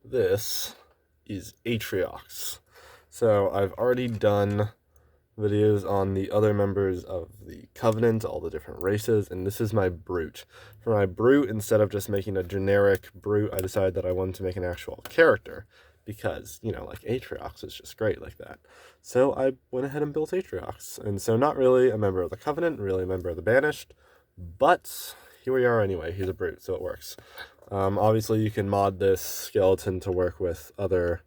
this is Atriox. So I've already done videos on the other members of the Covenant, all the different races, and this is my brute. For my brute, instead of just making a generic brute, I decided that I wanted to make an actual character, because, you know, like Atriox is just great like that. So I went ahead and built Atriox, and so not really a member of the Covenant, really a member of the Banished, but here we are anyway. He's a brute, so it works. Obviously you can mod this skeleton to work with other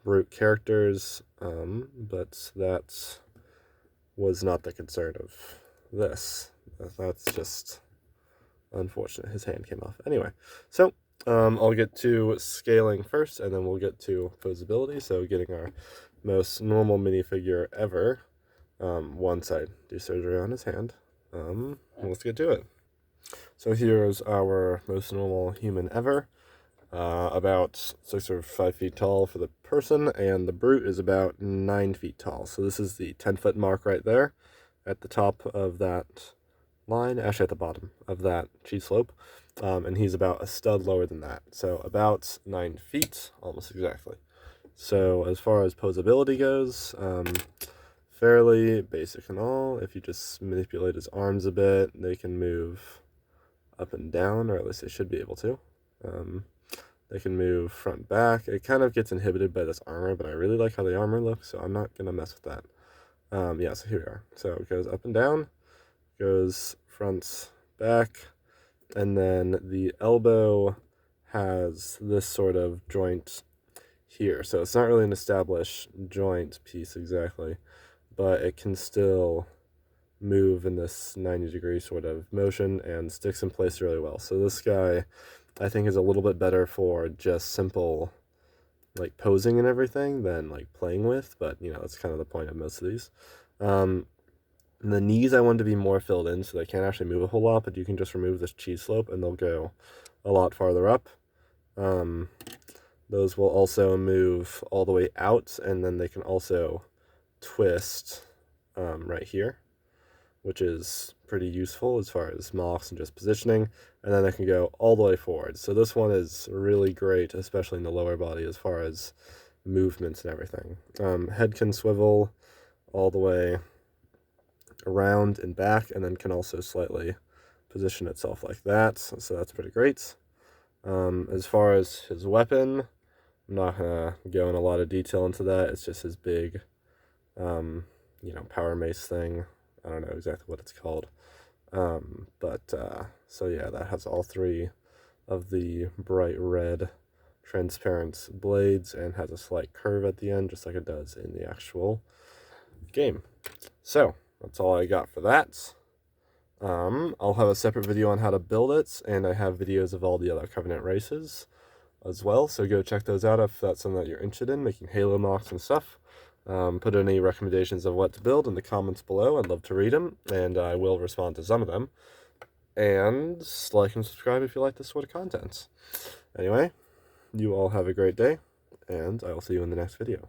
brute characters, but that was not the concern of this. That's just unfortunate. His hand came off. Anyway, so I'll get to scaling first, and then we'll get to posability. So getting our most normal minifigure ever once I do surgery on his hand. Let's get to it. So here's our most normal human ever. About 6 or 5 feet tall for the person, and the brute is about 9 feet tall. So this is the 10-foot mark right there at the top of that line, actually at the bottom of that cheese slope, and he's about a stud lower than that, so about 9 feet, almost exactly. So as far as posability goes, fairly basic and all. If you just manipulate his arms a bit, they can move up and down, or at least they should be able to. They can move front and back. It kind of gets inhibited by this armor, but I really like how the armor looks, so I'm not going to mess with that. Yeah, so here we are. So it goes up and down, goes front, back, and then the elbow has this sort of joint here. So it's not really an established joint piece exactly, but it can still move in this 90-degree sort of motion and sticks in place really well. So this guy, I think, is a little bit better for just simple like posing and everything than like playing with, but you know, that's kind of the point of most of these. And the knees I want to be more filled in, so they can't actually move a whole lot, but you can just remove this cheese slope and they'll go a lot farther up. Those will also move all the way out, and then they can also twist right here, which is pretty useful as far as MOCs and just positioning, and then they can go all the way forward. So this one is really great, especially in the lower body as far as movements and everything. Head can swivel all the way around and back, and then can also slightly position itself like that, so that's pretty great. As far as his weapon, I'm not gonna go in a lot of detail into that. It's just his big you know, power mace thing. I don't know exactly what it's called, so yeah, that has all 3 of the bright red transparent blades and has a slight curve at the end, just like it does in the actual game. So that's all I got for that. I'll have a separate video on how to build it, and I have videos of all the other Covenant races as well, so go check those out if that's something that you're interested in, making Halo MOCs and stuff. Put any recommendations of what to build in the comments below. I'd love to read them, and I will respond to some of them. And like and subscribe if you like this sort of content. Anyway, you all have a great day, and I will see you in the next video.